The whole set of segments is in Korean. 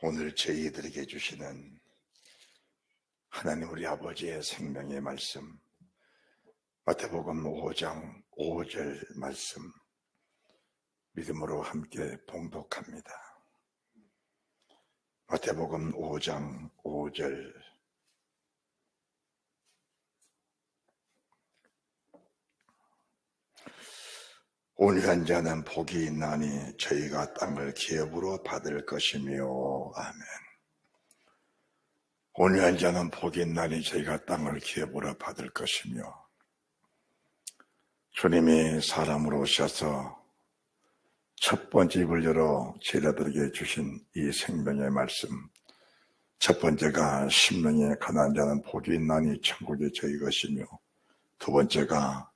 오늘 저희들에게 주시는 하나님 우리 아버지의 생명의 말씀, 마태복음 5장 5절 말씀 믿음으로 함께 봉독합니다. 마태복음 5장 5절. 온유한 자는 복이 있나니 저희가 땅을 기업으로 받을 것이며. 아멘. 온유한 자는 복이 있나니 저희가 땅을 기업으로 받을 것이며. 주님이 사람으로 오셔서 첫 번째 입을 열어 제자들에게 주신 이 생명의 말씀, 첫 번째가 심령에 가난한 자는 복이 있나니 천국이 저희 것이며, 두 번째가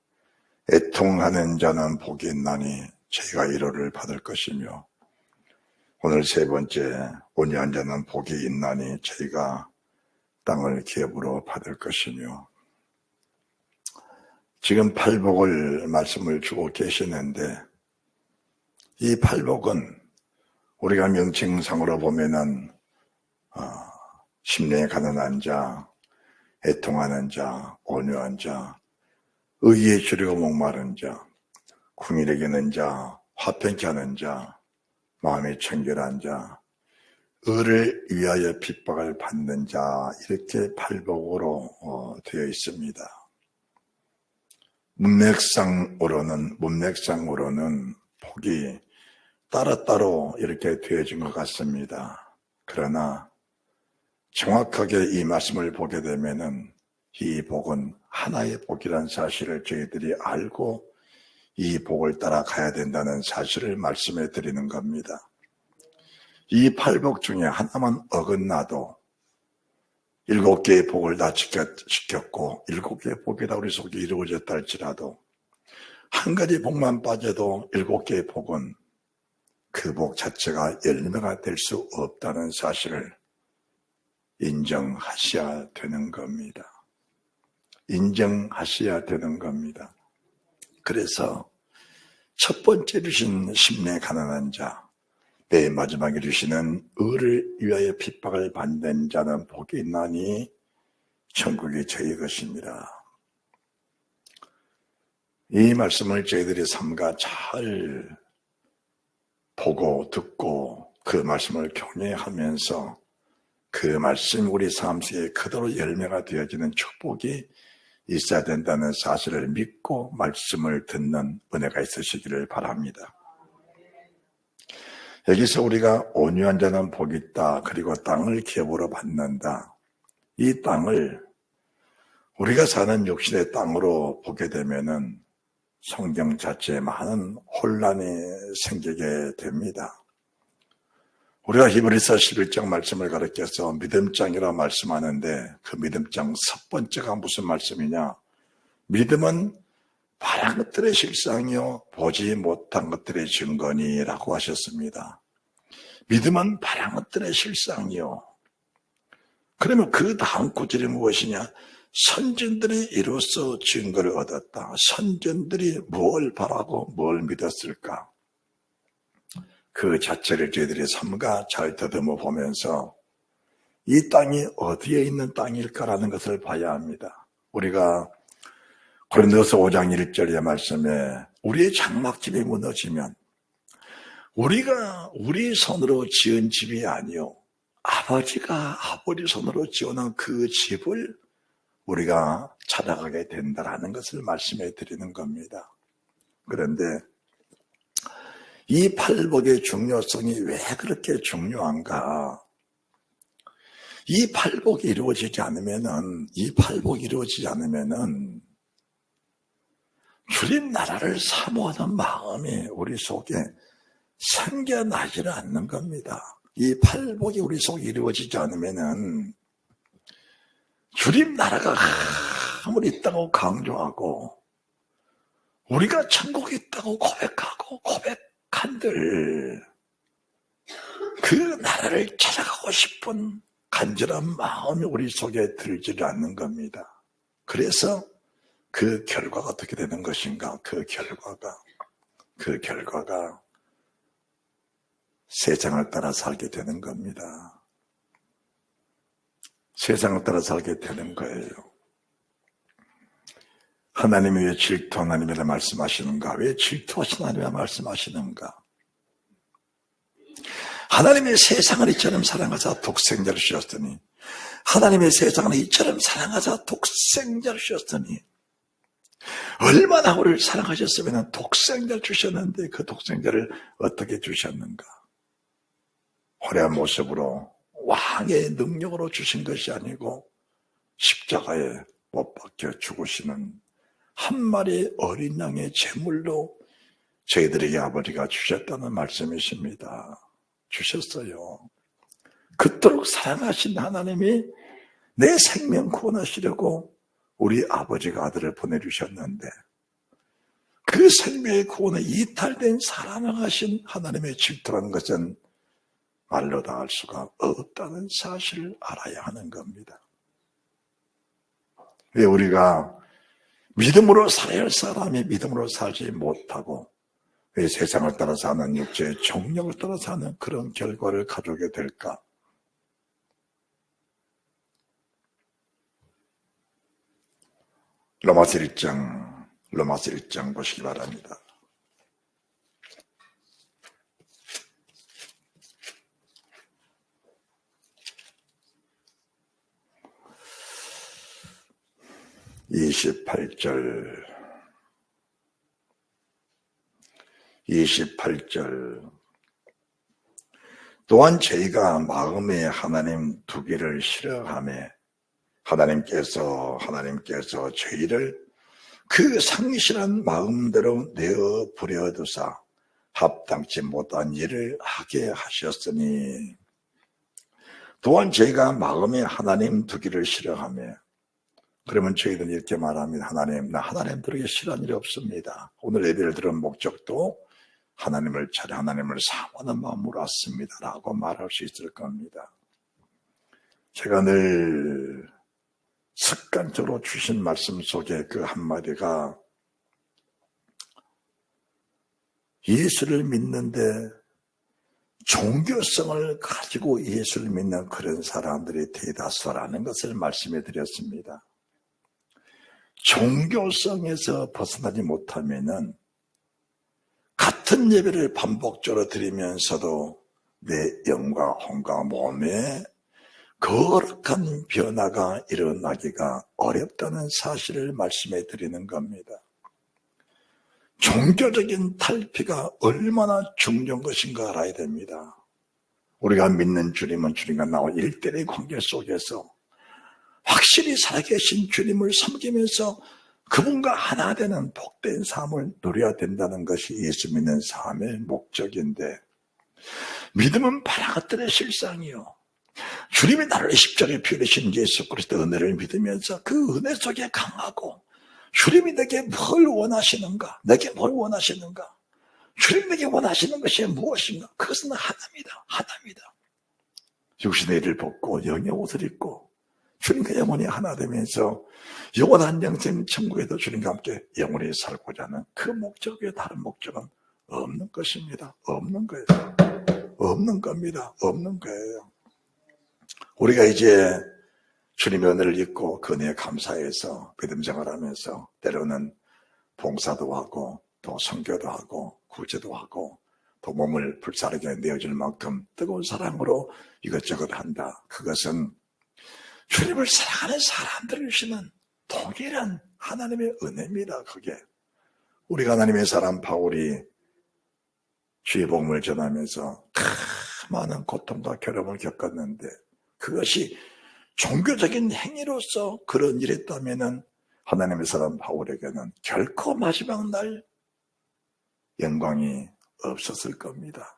애통하는 자는 복이 있나니 저희가 위로를 받을 것이며, 오늘 세 번째 온유한 자는 복이 있나니 저희가 땅을 기업으로 받을 것이며. 지금 팔복을 말씀을 주고 계시는데, 이 팔복은 우리가 명칭상으로 보면은 심령에 가난한 자, 애통하는 자, 온유한 자, 의에 주려고 목마른 자, 궁일에 겨는 자, 화평케 하는 자, 마음이 청결한 자, 의를 위하여 핍박을 받는 자, 이렇게 팔복으로 되어 있습니다. 문맥상으로는 복이 따로따로 이렇게 되어진 것 같습니다. 그러나 정확하게 이 말씀을 보게 되면은 이 복은 하나의 복이라는 사실을 저희들이 알고 이 복을 따라가야 된다는 사실을 말씀해 드리는 겁니다. 이 팔복 중에 하나만 어긋나도 7개의 복을 다 지켰고 7개의 복이 다 우리 속에 이루어졌다 할지라도 한 가지 복만 빠져도 7개의 복은 그 복 자체가 열매가 될 수 없다는 사실을 인정하셔야 되는 겁니다. 인정하셔야 되는 겁니다. 그래서 첫 번째 주신 심령에 가난한 자, 맨 마지막에 주시는 의를 위하여 핍박을 받는 자는 복이 있나니 천국이 저희 것입니다. 이 말씀을 저희들이 삼가 잘 보고 듣고 그 말씀을 경외하면서 그 말씀이 우리 삶 속에 그대로 열매가 되어지는 축복이 있어야 된다는 사실을 믿고 말씀을 듣는 은혜가 있으시기를 바랍니다. 여기서 우리가 온유한 자는 복이 있다, 그리고 땅을 기업으로 받는다, 이 땅을 우리가 사는 육신의 땅으로 보게 되면은 성경 자체에 많은 혼란이 생기게 됩니다. 우리가 히브리서 11장 말씀을 가르쳐서 믿음장이라고 말씀하는데 그 믿음장 첫 번째가 무슨 말씀이냐? 믿음은 바란 것들의 실상이요 보지 못한 것들의 증거니라고 하셨습니다. 믿음은 바란 것들의 실상이요. 그러면 그 다음 구절이 무엇이냐? 선전들이 이로써 증거를 얻었다. 선전들이 뭘 바라고 뭘 믿었을까? 그 자체를 저희들이 삼가 잘 더듬어 보면서 이 땅이 어디에 있는 땅일까라는 것을 봐야 합니다. 우리가 고린도서 5장 1절의 말씀에 우리의 장막집이 무너지면 우리가 우리 손으로 지은 집이 아니요 아버지가 아버지 손으로 지어놓은 그 집을 우리가 찾아가게 된다라는 것을 말씀해 드리는 겁니다. 그런데 이 팔복의 중요성이 왜 그렇게 중요한가? 이 팔복이 이루어지지 않으면은 주님 나라를 사모하는 마음이 우리 속에 생겨나지는 않는 겁니다. 이 팔복이 우리 속에 이루어지지 않으면은 주님 나라가 아무리 있다고 강조하고 우리가 천국이 있다고 고백한들 그 나라를 찾아가고 싶은 간절한 마음이 우리 속에 들지 않는 겁니다. 그래서 그 결과가 어떻게 되는 것인가? 그 결과가 세상을 따라 살게 되는 겁니다. 세상을 따라 살게 되는 거예요. 하나님이 왜 질투 하나님이라 말씀하시는가? 왜 질투하신 하나님이라 말씀하시는가? 하나님의 세상을 이처럼 사랑하사 독생자를 주셨더니, 하나님의 세상을 이처럼 사랑하사 독생자를 주셨더니, 얼마나 우리를 사랑하셨으면 독생자를 주셨는데 그 독생자를 어떻게 주셨는가? 화려한 모습으로 왕의 능력으로 주신 것이 아니고 십자가에 못 박혀 죽으시는 한 마리의 어린 양의 제물로 저희들에게 아버지가 주셨다는 말씀이십니다. 주셨어요. 그토록 사랑하신 하나님이 내 생명 구원하시려고 우리 아버지가 아들을 보내주셨는데, 그 생명의 구원에 이탈된 사랑하신 하나님의 질투라는 것은 말로 다 할 수가 없다는 사실을 알아야 하는 겁니다. 왜 우리가 믿음으로 살아야 할 사람이 믿음으로 살지 못하고 왜 세상을 따라 사는 육체의 정력을 따라 사는 그런 결과를 가져오게 될까? 로마서 1장 보시기 바랍니다. (28절) 또한 저희가 마음에 하나님 두기를 싫어하며 하나님께서 저희를 그 상실한 마음대로 내어 부려두사 합당치 못한 일을 하게 하셨으니, 또한 저희가 마음에 하나님 두기를 싫어하며, 그러면 저희들은 이렇게 말합니다. 나 하나님 두기 싫어하는 일이 없습니다. 오늘 예배를 들은 목적도 하나님을 사모하는 마음으로 왔습니다 라고 말할 수 있을 겁니다. 제가 늘 습관적으로 주신 말씀 속에 그 한마디가, 예수를 믿는데 종교성을 가지고 예수를 믿는 그런 사람들이 대다수라는 것을 말씀해 드렸습니다. 종교성에서 벗어나지 못하면은 같은 예배를 반복적으로 드리면서도 내 영과 혼과 몸에 거룩한 변화가 일어나기가 어렵다는 사실을 말씀해 드리는 겁니다. 종교적인 탈피가 얼마나 중요한 것인가 알아야 됩니다. 우리가 믿는 주님은 주님과 나와 일대의 관계 속에서 확실히 살아계신 주님을 섬기면서 그분과 하나 되는 복된 삶을 누려야 된다는 것이 예수 믿는 삶의 목적인데, 믿음은 바라 것들의 실상이요, 주님이 나를 십자가에 피 흘리신 예수 그리스도의 은혜를 믿으면서 그 은혜 속에 강하고, 주님이 내게 뭘 원하시는가, 주님 내게 원하시는 것이 무엇인가, 그것은 하나입니다. 육신의 일을 벗고 영의 옷을 입고 주님과 영원히 하나 되면서 영원한 영생 천국에도 주님과 함께 영원히 살고자 하는 그 목적 외에 다른 목적은 없는 것입니다. 없는 거예요. 우리가 이제 주님의 은혜를 입고 그 은혜에 감사해서 믿음 생활하면서 때로는 봉사도 하고 또 선교도 하고 구제도 하고 또 몸을 불사르게 내어줄 만큼 뜨거운 사랑으로 이것저것 한다. 그것은 주님을 사랑하는 사람들을 주시는 동일한 하나님의 은혜입니다. 그게 우리가 하나님의 사람 바울이 주의 복음을 전하면서 많은 고통과 괴로움을 겪었는데, 그것이 종교적인 행위로서 그런 일을 했다면 하나님의 사람 바울에게는 결코 마지막 날 영광이 없었을 겁니다.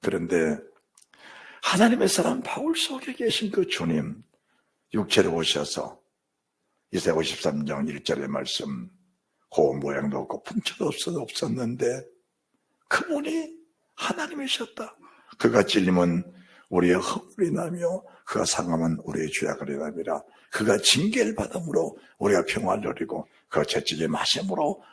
그런데 하나님의 사람 바울 속에 계신 그 주님, 육체로 오셔서 이사야 53장 1절의 말씀, 고운 모양도 없고 풍채도 없었는데 그분이 하나님이셨다. 그가 찔림은 우리의 허물이 나며 그가 상함은 우리의 죄악을 인함이라. 그가 징계를 받음으로 우리가 평화를 누리고 그가 채찍에 마심으로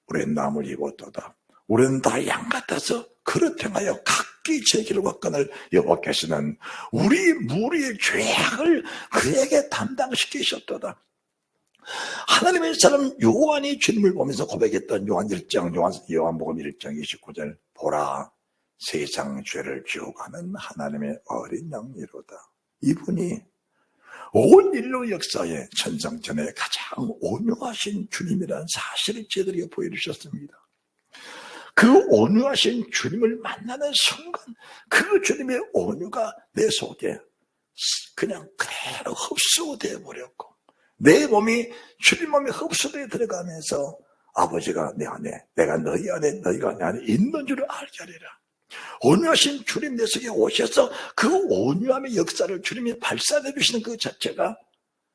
우리는 남을 입었도다. 우리는 다 양 같아서 그릇 행하여 극히 제기로 건을 여호와께서는 우리 무리의 죄악을 그에게 담당시키셨도다. 하나님의 사람 요한이 주님을 보면서 고백했던 요한복음 1장 29절, 보라 세상 죄를 지옥하는 하나님의 어린 양이로다. 이분이 온 인류 역사에 천상천에 가장 온유하신 주님이라는 사실을 저희들에게 보여주셨습니다. 그 온유하신 주님을 만나는 순간 그 주님의 온유가 내 속에 그냥 그대로 흡수되어 버렸고, 내 몸이 주님 몸에 흡수되어 들어가면서 아버지가 내 안에, 내가 너희 안에, 너희가 내 안에 있는 줄을 알게 하리라. 온유하신 주님 내 속에 오셔서 그 온유함의 역사를 주님이 발산해 주시는 그 자체가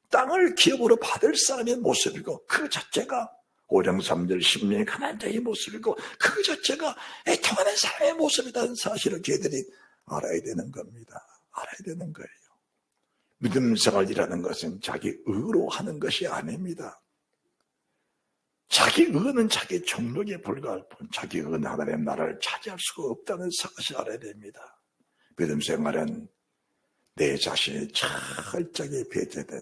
땅을 기업으로 받을 사람의 모습이고, 그 자체가 오령삼절 심령이 가난한 자의 모습이고, 그 자체가 애통하는 사람의 모습이라는 사실을 저희들이 알아야 되는 겁니다. 알아야 되는 거예요. 믿음 생활이라는 것은 자기 의로 하는 것이 아닙니다. 자기 의는 자기 정력에 불과할 뿐 자기 의는 하나님의 나라를 차지할 수가 없다는 사실을 알아야 됩니다. 믿음 생활은 내 자신이 철저하게 배제된,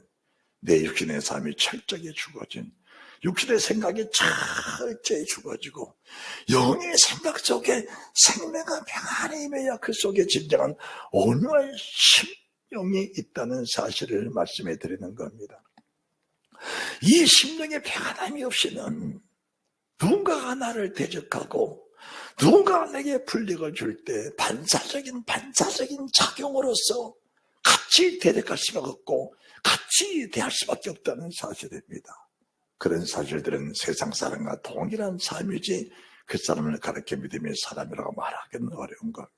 내 육신의 삶이 철저하게 죽어진, 육신의 생각이 철저히 죽어지고 영의 생각 속에 생명과 평안이 임해야 그 속에 진정한 온유한 심령이 있다는 사실을 말씀해 드리는 겁니다. 이 심령의 평안함이 없이는 누군가가 나를 대적하고 누군가가 내게 불리을 줄 때 반사적인 작용으로서 같이 대적할 수밖에 없고 같이 대할 수밖에 없다는 사실입니다. 그런 사실들은 세상 사람과 동일한 삶이지 그 사람을 가르쳐 믿음의 사람이라고 말하기는 어려운 겁니다.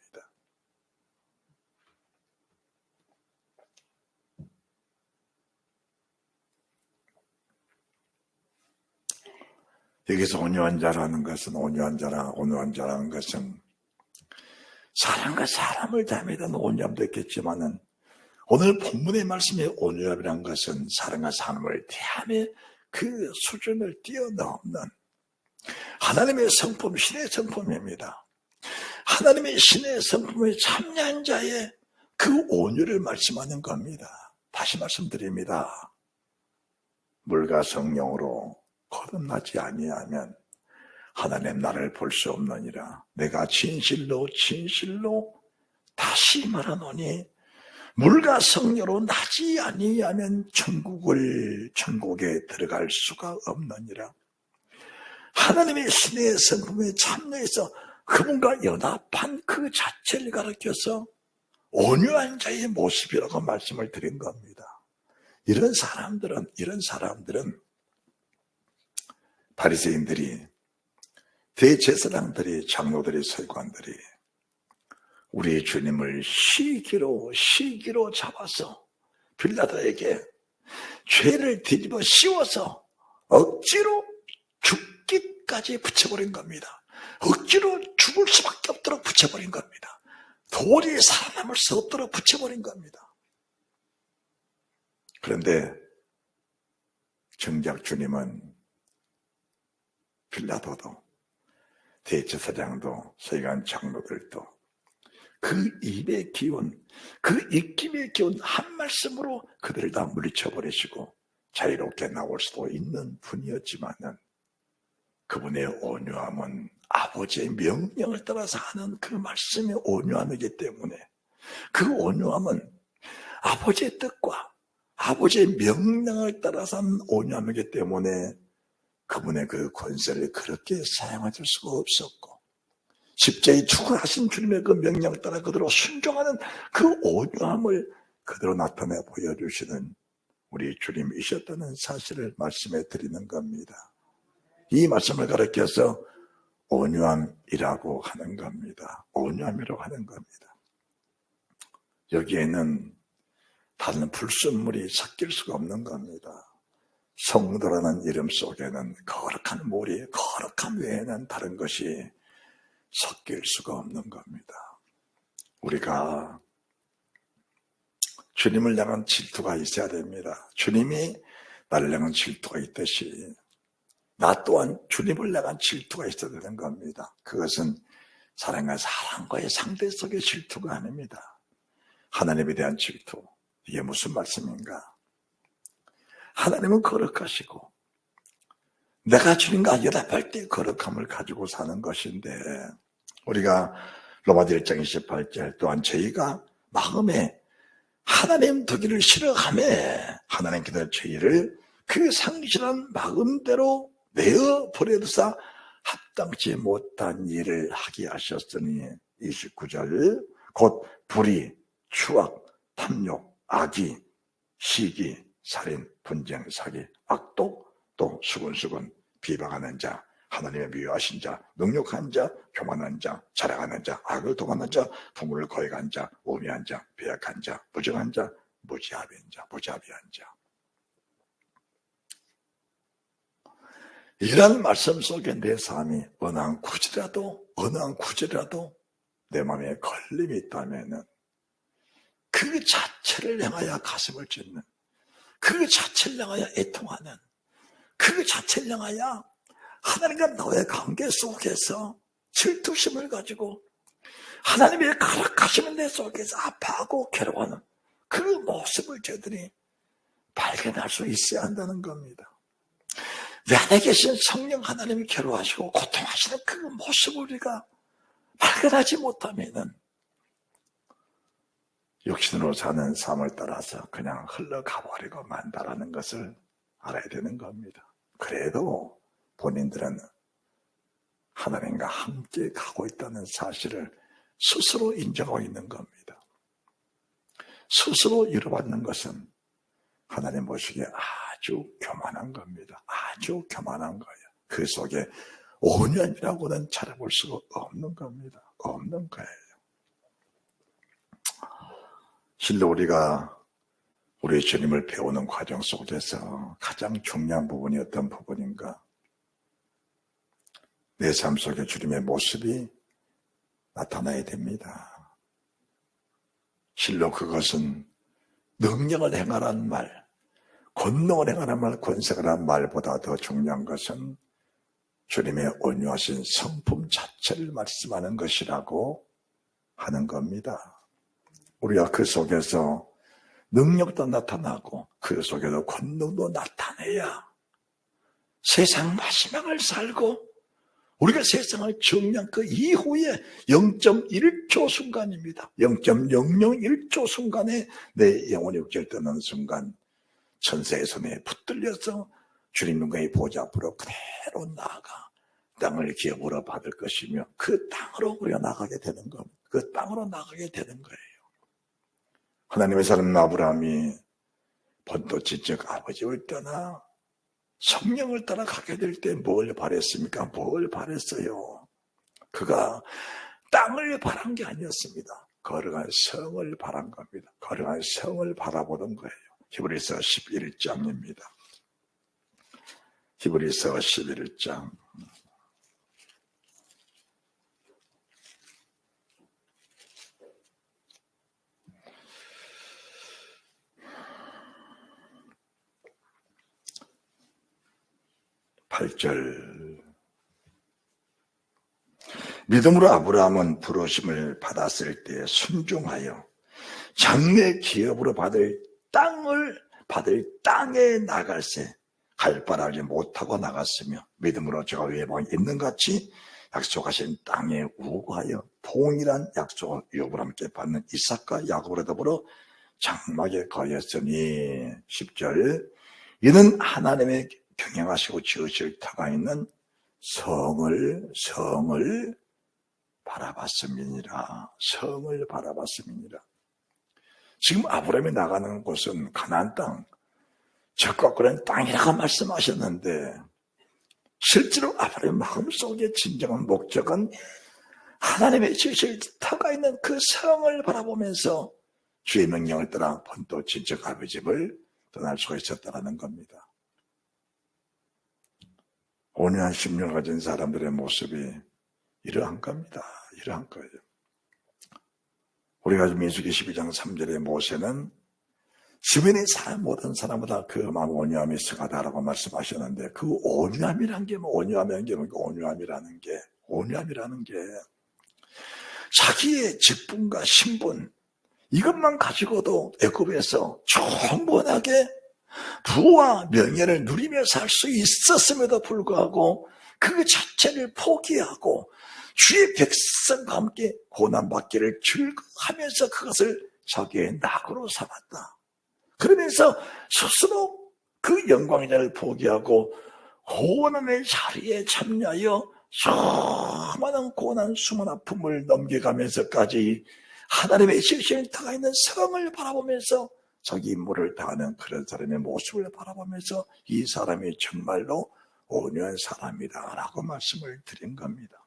여기서 온유한 자라는 것은 사람과 사람을 닮이던 온유함도 있겠지만은, 오늘 본문의 말씀의 온유함이라는 것은 사람과 사람을 대함의 그 수준을 뛰어넘는 하나님의 성품, 신의 성품입니다. 하나님의 신의 성품에 참여한 자의 그 온유를 말씀하는 겁니다. 다시 말씀드립니다. 물과 성령으로 거듭나지 아니하면 하나님 나를 볼 수 없느니라. 내가 진실로 다시 말하노니 물과 성령으로 나지 아니하면 천국에 들어갈 수가 없느니라. 하나님의 신의 성품에 참여해서 그분과 연합한 그 자체를 가르쳐서 온유한 자의 모습이라고 말씀을 드린 겁니다. 이런 사람들은 바리새인들이, 대제사장들이, 장로들이, 서기관들이 우리 주님을 시기로 잡아서 빌라도에게 죄를 뒤집어 씌워서 억지로 죽기까지 붙여버린 겁니다. 억지로 죽을 수밖에 없도록 붙여버린 겁니다. 도저히 살아남을 수 없도록 붙여버린 겁니다. 그런데 정작 주님은 빌라도도, 대제사장도, 서기관 장로들도 그 입의 기운, 그 입김의 기운 한 말씀으로 그들을 다 물리쳐버리시고 자유롭게 나올 수도 있는 분이었지만은, 그분의 온유함은 아버지의 명령을 따라서 하는 그 말씀의 온유함이기 때문에, 그 온유함은 아버지의 뜻과 아버지의 명령을 따라서 하는 온유함이기 때문에 그분의 그 권세를 그렇게 사용하실 수가 없었고, 십자가에 죽어가신 주님의 그 명령을 따라 그대로 순종하는 그 온유함을 그대로 나타내 보여주시는 우리 주님이셨다는 사실을 말씀해 드리는 겁니다. 이 말씀을 가르쳐서 온유함이라고 하는 겁니다. 온유함이라고 하는 겁니다. 여기에는 다른 불순물이 섞일 수가 없는 겁니다. 성도라는 이름 속에는 거룩한 물이, 거룩한 외에는 다른 것이 섞일 수가 없는 겁니다. 우리가 주님을 향한 질투가 있어야 됩니다. 주님이 나를 향한 질투가 있듯이 나 또한 주님을 향한 질투가 있어야 되는 겁니다. 그것은 사랑과 사랑과의 상대 속의 질투가 아닙니다. 하나님에 대한 질투. 이게 무슨 말씀인가? 하나님은 거룩하시고 내가 주님과 연합할 때 거룩함을 가지고 사는 것인데, 우리가 로마서 1장 28절 또한 저희가 마음에 하나님 두기를 싫어하며 하나님께서 저희를 그 상실한 마음대로 내어 버려두사 합당치 못한 일을 하게 하셨으니 29절 곧 불의, 추악, 탐욕, 악의, 시기, 살인, 분쟁, 사기, 악독, 또 수근수근, 비방하는 자, 하나님의 미워하신 자, 능욕한 자, 교만한 자, 자랑하는 자, 악을 도망하는 자, 부모를 거역한 자, 우매한 자, 배약한 자, 부정한 자, 무자비한 자, 무자비한 자. 이런 말씀 속에 내 삶이 어느 한 구절이라도 내 마음에 걸림이 있다면은 그 자체를 향하여 가슴을 찢는, 그 자체를 향하여 애통하는, 그 자체를 향하여 하나님과 너의 관계 속에서 질투심을 가지고 하나님의 거룩하심을 내 속에서 아파하고 괴로워하는 그 모습을 저들이 발견할 수 있어야 한다는 겁니다. 내 안에 계신 성령 하나님이 괴로워하시고 고통하시는 그 모습을 우리가 발견하지 못하면은 육신으로 사는 삶을 따라서 그냥 흘러가버리고 만다라는 것을 알아야 되는 겁니다. 그래도 본인들은 하나님과 함께 가고 있다는 사실을 스스로 인정하고 있는 겁니다. 스스로 이뤄받는 것은 하나님 보시기에 아주 교만한 겁니다. 아주 교만한 거예요. 그 속에 온유함이라고는 찾아볼 수가 없는 겁니다. 없는 거예요. 실로 우리가 우리 주님을 배우는 과정 속에서 가장 중요한 부분이 어떤 부분인가? 내 삶 속에 주님의 모습이 나타나야 됩니다. 실로 그것은 능력을 행하라는 말, 권능을 행하라는 말, 권세를 하는 말보다 더 중요한 것은 주님의 온유하신 성품 자체를 말씀하는 것이라고 하는 겁니다. 우리가 그 속에서 능력도 나타나고 그 속에서 권능도 나타내야 세상 마지막을 살고 우리가 세상을 정리한 그 이후에 0.1초 순간입니다. 0.001초 순간에 내 영혼이 육체를 떠나는 순간 천사의 손에 붙들려서 주님 눈가의 보좌 앞으로 그대로 나아가 땅을 기업으로 받을 것이며 그 땅으로 우리가 나가게 되는 겁니다. 그 땅으로 나가게 되는 거예요. 하나님의 사람 아브라함이 본토지적 아버지를 떠나 성령을 따라 가게 될 때 뭘 바랬습니까? 뭘 바랬어요? 그가 땅을 바란 게 아니었습니다. 거룩한 성을 바란 겁니다. 거룩한 성을 바라보는 거예요. 히브리서 11장입니다. 히브리서 11장 8절 믿음으로 아브라함은 부르심을 받았을 때 순종하여 장래 기업으로 받을 땅에 나갈새 갈바라지 못하고 나갔으며 믿음으로 저가 위에 있는 같이 약속하신 땅에 우거하여 동일한 약속을 유업을 함께 받는 이삭과 야곱으로 더불어 장막에 거했으니 10절 이는 하나님의 경영하시고 지으실 터가 있는 성을 바라봤음이니라. 성을 바라봤음이니라. 지금 아브라함이 나가는 곳은 가나안 땅, 적과꾸는 땅이라고 말씀하셨는데 실제로 아브라함의 마음속에 진정한 목적은 하나님의 지으실 터가 있는 그 성을 바라보면서 주의 명령을 따라 본토 친척 아버지 집을 떠날 수가 있었다는 겁니다. 온유한 심령을 가진 사람들의 모습이 이러한 겁니다. 이러한 거예요. 우리가 민수기 12장 3절에 모세는 주변에 사람 모든 사람보다 그 마음 온유함이 승하다라고 말씀하셨는데 그 온유함이라는 게 온유함이라는 게 온유함이라는 게 자기의 직분과 신분 이것만 가지고도 애굽에서 충분하게 부와 명예를 누리며 살 수 있었음에도 불구하고 그 자체를 포기하고 주의 백성과 함께 고난받기를 즐거워하면서 그것을 자기의 낙으로 삼았다. 그러면서 스스로 그 영광의 자를 포기하고 고난의 자리에 참여하여 수많은 고난, 수많은 아픔을 넘겨가면서까지 하나님의 실신을 다가 있는 성을 바라보면서 자기 임무를 다하는 그런 사람의 모습을 바라보면서 이 사람이 정말로 온유한 사람이다 라고 말씀을 드린 겁니다.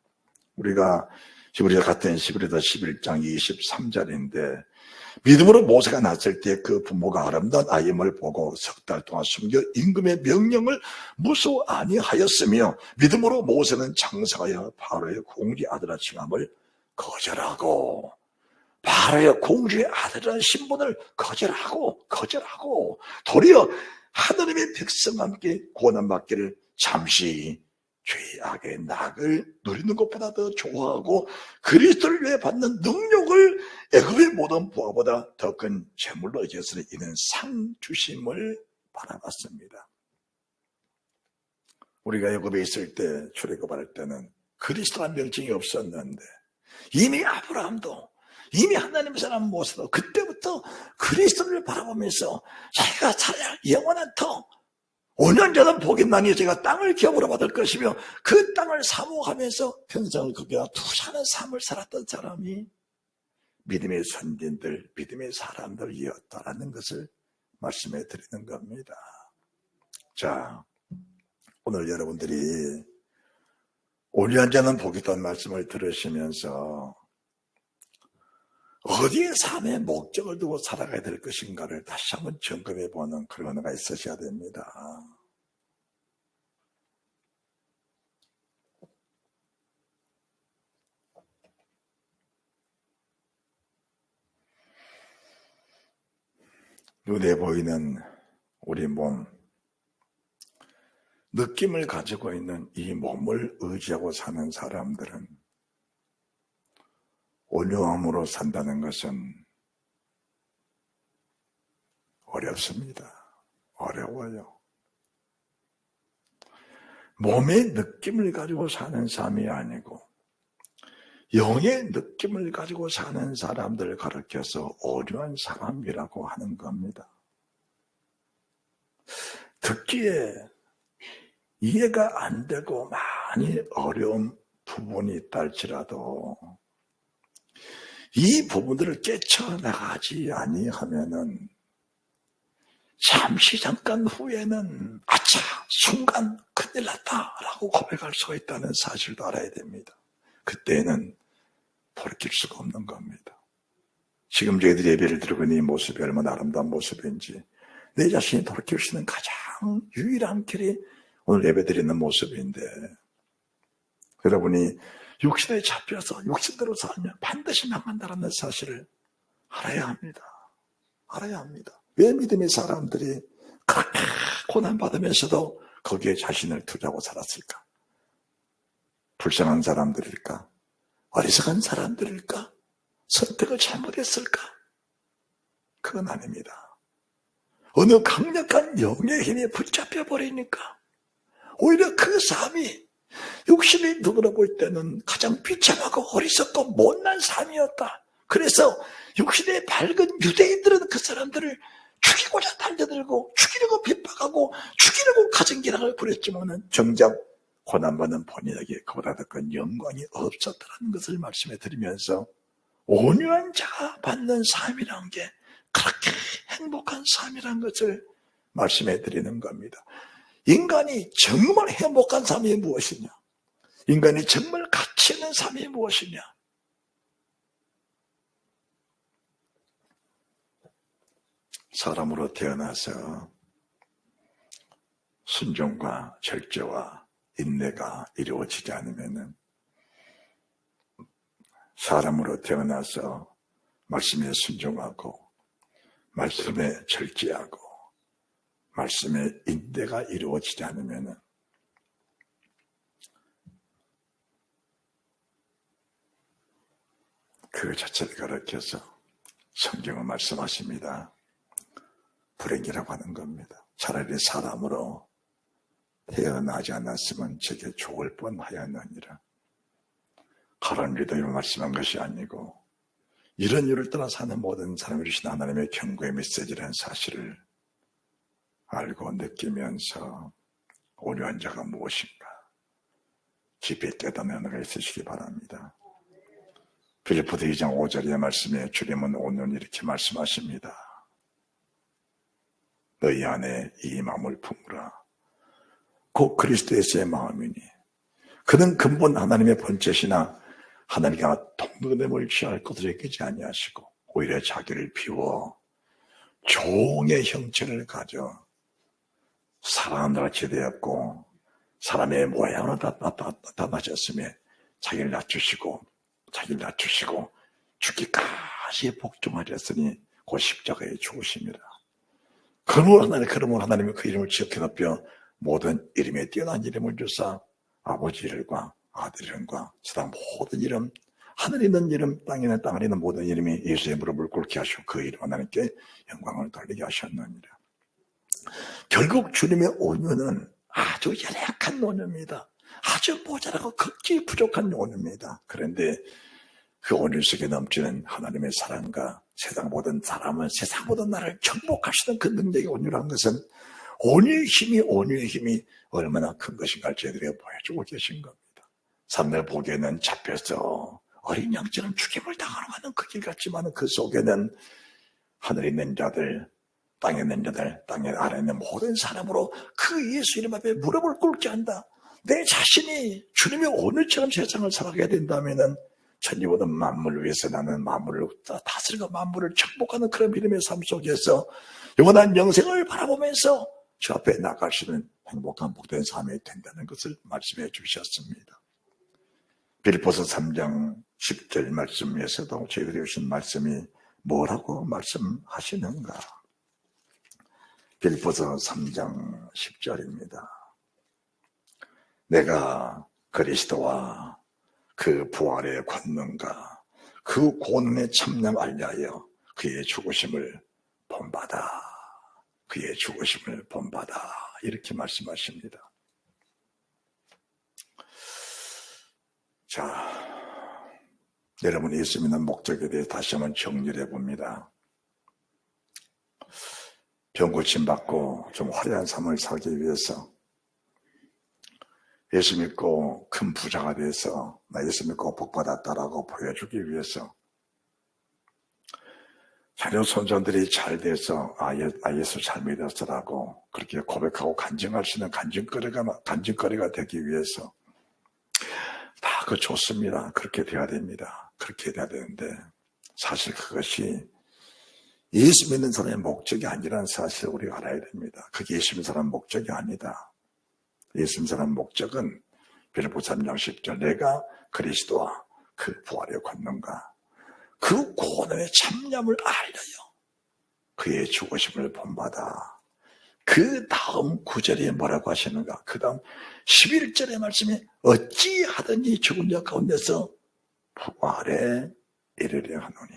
우리가 히브리서 같은 히브리서 11장 23절인데 믿음으로 모세가 낳았을 때 그 부모가 아름다운 아이임을 보고 석 달 동안 숨겨 임금의 명령을 무수 아니하였으며 믿음으로 모세는 장성하여 바로의 공주의 아들아 칭함을 거절하고 바로의 공주의 아들이라는 신분을 거절하고 도리어 하나님의 백성과 함께 고난받기를 잠시 죄악의 낙을 누리는 것보다 더 좋아하고 그리스도를 위해 받는 능력을 애굽의 모든 부하보다 더 큰 재물로 여겨서 이는 상 주심을 바라봤습니다. 우리가 애굽에 있을 때 출애굽할 때는 그리스도란 명칭이 없었는데 이미 아브라함도 이미 하나님의 사람 모세도 그때부터 그리스도를 바라보면서 자기가 살아야 영원한 터 5년 전은 복임나니 제가 땅을 기업으로 받을 것이며 그 땅을 사모하면서 평생을 거기다 투자하는 삶을 살았던 사람이 믿음의 선진들, 믿음의 사람들이었다라는 것을 말씀해 드리는 겁니다. 자, 오늘 여러분들이 온유한 자는 복이 있다는 말씀을 들으시면서 어디에 삶의 목적을 두고 살아가야 될 것인가를 다시 한번 점검해 보는 그런 은혜가 있으셔야 됩니다. 눈에 보이는 우리 몸, 느낌을 가지고 있는 이 몸을 의지하고 사는 사람들은 온유함으로 산다는 것은 어렵습니다. 어려워요. 몸의 느낌을 가지고 사는 삶이 아니고 영의 느낌을 가지고 사는 사람들을 가르쳐서 온유한 사람이라고 하는 겁니다. 듣기에 이해가 안 되고 많이 어려운 부분이 있다 할지라도 이 부분들을 깨쳐나가지 아니하면은 잠깐 후에는 아차 순간 큰일 났다라고 고백할 수가 있다는 사실도 알아야 됩니다. 그때는 돌이킬 수가 없는 겁니다. 지금 저희들이 예배를 드리고 있는 이 모습이 얼마나 아름다운 모습인지 내 자신이 돌이킬 수 있는 가장 유일한 길이 오늘 예배 드리는 모습인데 여러분이 육신에 잡혀서 육신대로 살면 반드시 망한다는 사실을 알아야 합니다. 알아야 합니다. 왜 믿음의 사람들이 그렇게 고난받으면서도 거기에 자신을 투자하고 살았을까? 불쌍한 사람들일까? 어리석은 사람들일까? 선택을 잘못했을까? 그건 아닙니다. 어느 강력한 영의 힘에 붙잡혀 버리니까 오히려 그 삶이 육신이 누구로 볼 때는 가장 비참하고 어리석고 못난 삶이었다. 그래서 육신의 밝은 유대인들은 그 사람들을 죽이고자 달려들고 죽이려고 핍박하고 죽이려고 가정기락을 부렸지만은 정작 고난받는 본인에게 그보다 더 큰 영광이 없었다는 것을 말씀해 드리면서 온유한 자가 받는 삶이라는 게 그렇게 행복한 삶이라는 것을 말씀해 드리는 겁니다. 인간이 정말 행복한 삶이 무엇이냐? 인간이 정말 가치 있는 삶이 무엇이냐? 사람으로 태어나서 순종과 절제와 인내가 이루어지지 않으면 사람으로 태어나서 말씀에 순종하고 말씀에 절제하고 말씀에 인내가 이루어지지 않으면 그 자체를 가르쳐서 성경은 말씀하십니다. 불행이라고 하는 겁니다. 차라리 사람으로 태어나지 않았으면 제게 좋을 뻔하였느니라. 가론 유다로 말씀한 것이 아니고 이런 이유를 따라 사는 모든 사람을 주신 하나님의 경고의 메시지라는 사실을 알고 느끼면서 온유한 자가 무엇인가 깊이 깨닫는 은혜가 있으시기 바랍니다. 빌립보서 2장 5절의 말씀에 주님은 오늘 이렇게 말씀하십니다. 너희 안에 이 마음을 품으라. 곧 그리스도의 마음이니 그는 근본 하나님의 본체시나 하나님과 동등됨을 취할 것을 여기지 아니하시고 오히려 자기를 비워 종의 형체를 가져 사람과 같이 되었고 사람의 모양으로 나타나셨으며 자기를 낮추시고 죽기까지 복종하셨으니 곧 십자가에 죽으심이라. 그러므로 하나님이 그 이름을 지극히 높여 모든 이름에 뛰어난 이름을 주사 아버지 이름과 아들 이름과 세상 모든 이름, 하늘에 있는 이름, 땅에 있는 땅 안에 있는 모든 이름이 예수의 무릎을 꿇게 하시고 그 이름 하나님께 영광을 돌리게 하셨느니라. 결국 주님의 온유는 아주 연약한 온유입니다. 아주 모자라고 극히 부족한 온유입니다. 그런데 그 온유 속에 넘치는 하나님의 사랑과 세상 모든 사람은 세상 모든 나라를 정복하시는 그 능력의 온유라는 것은 온유의 힘이 얼마나 큰 것인가를 저희들에게 보여주고 계신 겁니다. 사람들 보기에는 잡혀서 어린 양처럼 죽임을 당하는 그 길 같지만 그 속에는 하늘에 있는 자들, 땅에 있는 자들, 땅에 아래에 있는 모든 사람으로 그 예수 이름 앞에 무릎을 꿇게 한다. 내 자신이 주님의 오늘처럼 세상을 살아가야 된다면은 천지보다 만물을 위해서 나는 만물을 다스리고 만물을 정복하는 그런 믿음의 삶 속에서 영원한 영생을 바라보면서 저 앞에 나가시는 행복한 복된 삶이 된다는 것을 말씀해 주셨습니다. 빌립보서 3장 10절 말씀에서도 저희들이 주신 말씀이 뭐라고 말씀하시는가? 빌립보서 3장 10절입니다. 내가 그리스도와 그 부활의 권능과 그 고난의 참념 알리하여 그의 죽으심을 본받아. 그의 죽으심을 본받아. 이렇게 말씀하십니다. 자, 여러분 예수 믿는 목적에 대해 다시 한번 정리를 해봅니다. 병 고침받고 좀 화려한 삶을 살기 위해서 예수 믿고 큰 부자가 돼서 나 예수 믿고 복받았다라고 보여주기 위해서 자녀 손자들이 잘 돼서 예수 잘 믿었어라고 그렇게 고백하고 간증할 수 있는 간증거리가 되기 위해서 다 그거 좋습니다. 그렇게 돼야 됩니다. 그렇게 돼야 되는데 사실 그것이 예수 믿는 사람의 목적이 아니라는 사실을 우리가 알아야 됩니다. 그게 예수 믿는 사람의 목적이 아니다. 예수 믿는 사람의 목적은 빌립보서 3장 10절 내가 그리스도와 그 부활의 권능과 그 고난의 참념을 알려요. 그의 죽으심을 본받아. 그 다음 9절에 뭐라고 하시는가? 그 다음 11절의 말씀에 어찌하든지 죽은 자 가운데서 부활에 이르려 하노니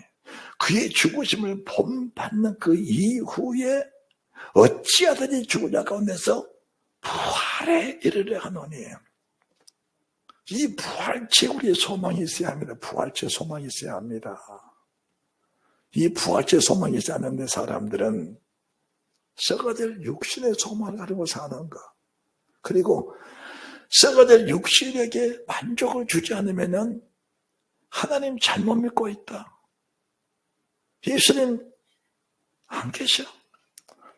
그의 죽으심을 본받는 그 이후에 어찌하든지 죽은 자 가운데서 부활에 이르려 하노니 이 부활체 우리의 소망이 있어야 합니다. 부활체 소망이 있어야 합니다. 이 부활체 소망이 있지 않는데 사람들은 썩어질 육신의 소망을 가지고 사는 것 그리고 썩어질 육신에게 만족을 주지 않으면 하나님 잘못 믿고 있다. 예수님 안 계셔.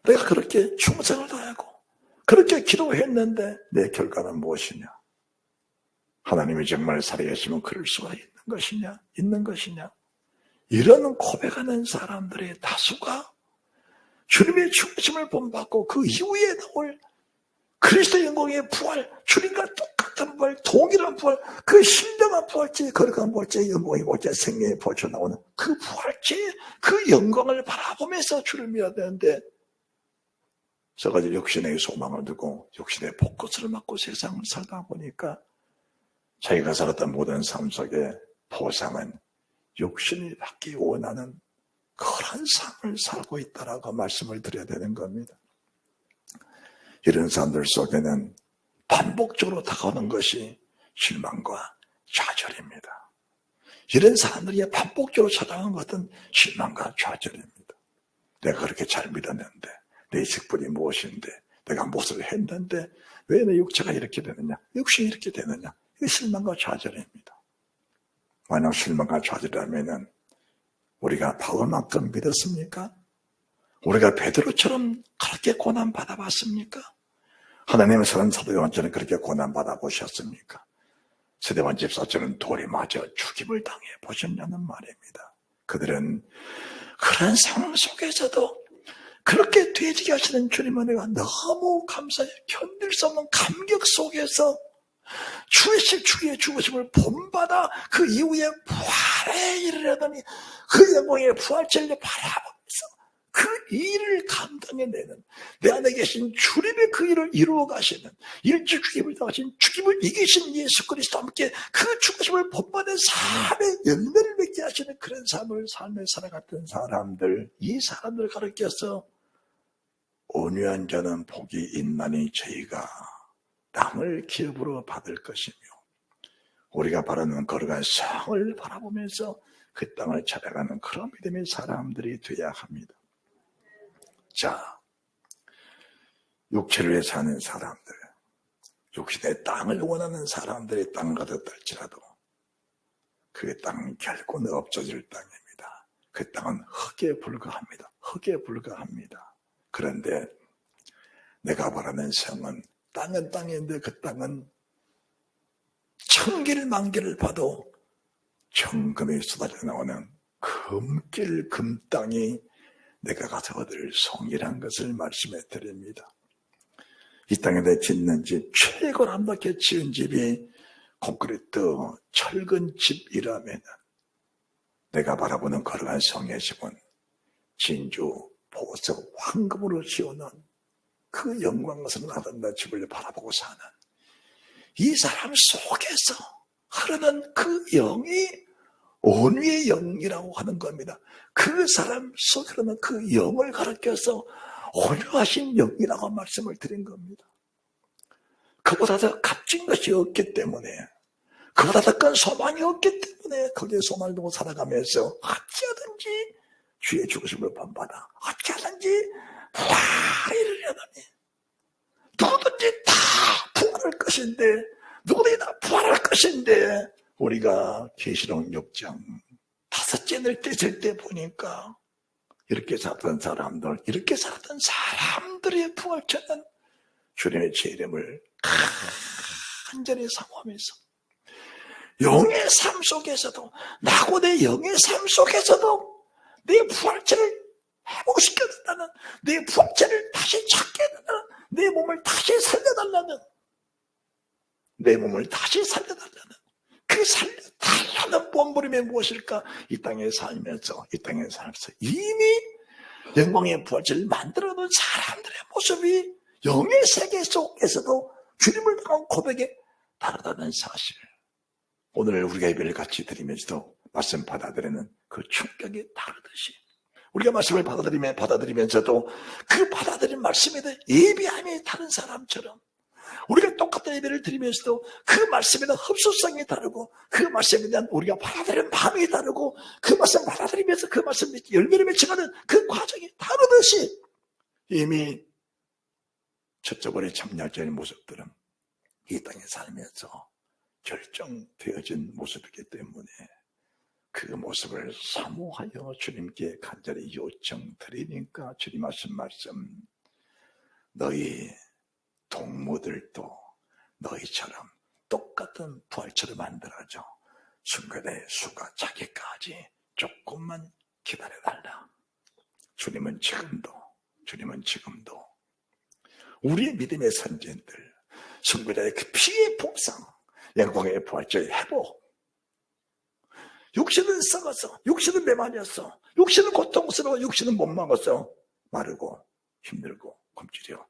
내가 그렇게 충성을 다하고 그렇게 기도했는데 내 결과는 무엇이냐? 하나님이 정말 살아계시면 그럴 수가 있는 것이냐? 이런 고백하는 사람들의 다수가 주님의 죽으심을 본받고 그 이후에 나올 그리스도 영광의 부활, 주님과 똑같은 부활, 동일한 부활, 그 신령한 부활체, 거룩한 부활체, 영광의 부활체, 생명의 부활체 나오는 그 부활체, 그 영광을 바라보면서 주를 믿어야 되는데 저가지 육신의 소망을 두고 육신의 포커스를 맞고 세상을 살다 보니까 자기가 살았던 모든 삶 속에 보상은 육신이 받기 원하는 그런 삶을 살고 있다라고 말씀을 드려야 되는 겁니다. 이런 사람들 속에는 반복적으로 다가오는 것이 실망과 좌절입니다. 이런 사람들이 반복적으로 찾아오는 것은 실망과 좌절입니다. 내가 그렇게 잘 믿었는데, 내 직분이 무엇인데, 내가 무엇을 했는데 왜 내 육체가 이렇게 되느냐, 육신이 이렇게 되느냐. 이게 실망과 좌절입니다. 만약 실망과 좌절이라면 우리가 바울만큼 믿었습니까? 우리가 베드로처럼 그렇게 고난받아봤습니까? 하나님의 사랑 사도 요한처럼 그렇게 고난받아보셨습니까? 스데반 집사처럼 돌에 맞아 죽임을 당해 보셨냐는 말입니다. 그들은 그런 상황 속에서도 그렇게 되지게 하시는 주님은 내가 너무 감사해. 견딜 수 없는 감격 속에서 주의 죽으심을 본받아 그 이후에 부활에 이르려더니 그 영광의 부활체를 바라보면서 그 일을 감당해내는 내 안에 계신 주님의 그 일을 이루어 가시는 일찍 죽임을 당하신 죽임을 이기신 예수 그리스도와 함께 그 죽으심을 본받은 삶의 열매를 맺게 하시는 그런 삶을 살아갔던 사람들, 이 사람들을 가르쳐서 온유한 자는 복이 있나니 저희가 땅을 기업으로 받을 것이며, 우리가 바라는 거룩한 성을 바라보면서 그 땅을 찾아가는 그런 믿음의 사람들이 되어야 합니다. 자, 육체를 위해 사는 사람들, 육신의 땅을 원하는 사람들의 땅 가득 할지라도 그 땅은 결국은 없어질 땅입니다. 그 땅은 흙에 불과합니다. 흙에 불과합니다. 그런데 내가 바라는 성은 땅은 땅인데 그 땅은 천길 만길을 봐도 정금이 쏟아져 나오는 금길 금땅이 내가 가서 얻을 성이란 것을 말씀해 드립니다. 이 땅에 내 짓는 집, 최고로 아름답게 지은 집이 콘크리트 철근 집이라면 내가 바라보는 거룩한 성의 집은 진주, 보석, 황금으로 지어놓은 그 영광스러운 아름다운 집을 바라보고 사는 이 사람 속에서 흐르는 그 영이 온유의 영이라고 하는 겁니다. 그 사람 속에 흐르는 그 영을 가르쳐서 온유하신 영이라고 말씀을 드린 겁니다. 그보다 더 값진 것이 없기 때문에, 그보다 더 큰 소망이 없기 때문에 거기에 소망을 두고 살아가면서 어찌하든지 주의 죽으심을 본받아 어찌하든지 부활을 이루려더니 누구든지 다 부활할 것인데, 누구든지 다 부활할 것인데, 우리가 계시록 6장 5째 날 뗐을 때 보니까 이렇게 살았던 사람들, 이렇게 살았던 사람들의 부활처는 주님의 제 이름을 간절히 사모하면서 영의 삶 속에서도, 나고 내 영의 삶 속에서도 내 부활체를 회복시켜달라는, 내 부활체를 다시 찾게 해달라는, 내 몸을 다시 살려달라는, 그 살려달라는 본부름이 무엇일까? 이 땅에 살면서 이미 영광의 부활체를 만들어놓은 사람들의 모습이 영의 세계 속에서도 주님을 향한 고백에 다르다는 사실, 오늘 우리가 예배를 같이 드리면서도 말씀 받아들이는 그 충격이 다르듯이 우리가 말씀을 받아들이면서도 그 받아들인 말씀에 대한 예비함이 다른 사람처럼, 우리가 똑같은 예배를 드리면서도 그 말씀에 대한 흡수성이 다르고, 그 말씀에 대한 우리가 받아들이는 마음이 다르고, 그 말씀 받아들이면서 그 말씀 열매를 맺혀가는 그 과정이 다르듯이 이미 첫저번에 참여자의 모습들은 이 땅에 살면서 결정되어진 모습이기 때문에 그 모습을 사모하여 주님께 간절히 요청드리니까 주님 하신 말씀, 너희 동무들도 너희처럼 똑같은 부활체를 만들어줘. 순간의 수가 차기까지 조금만 기다려달라. 주님은 지금도 우리의 믿음의 선진들, 순교자의 그 피의 복상, 영광의 부활체의 회복, 육신은 썩어서, 육신은 메마렸어, 육신은 고통스러워, 육신은 못 먹었어, 마르고 힘들고 굶주려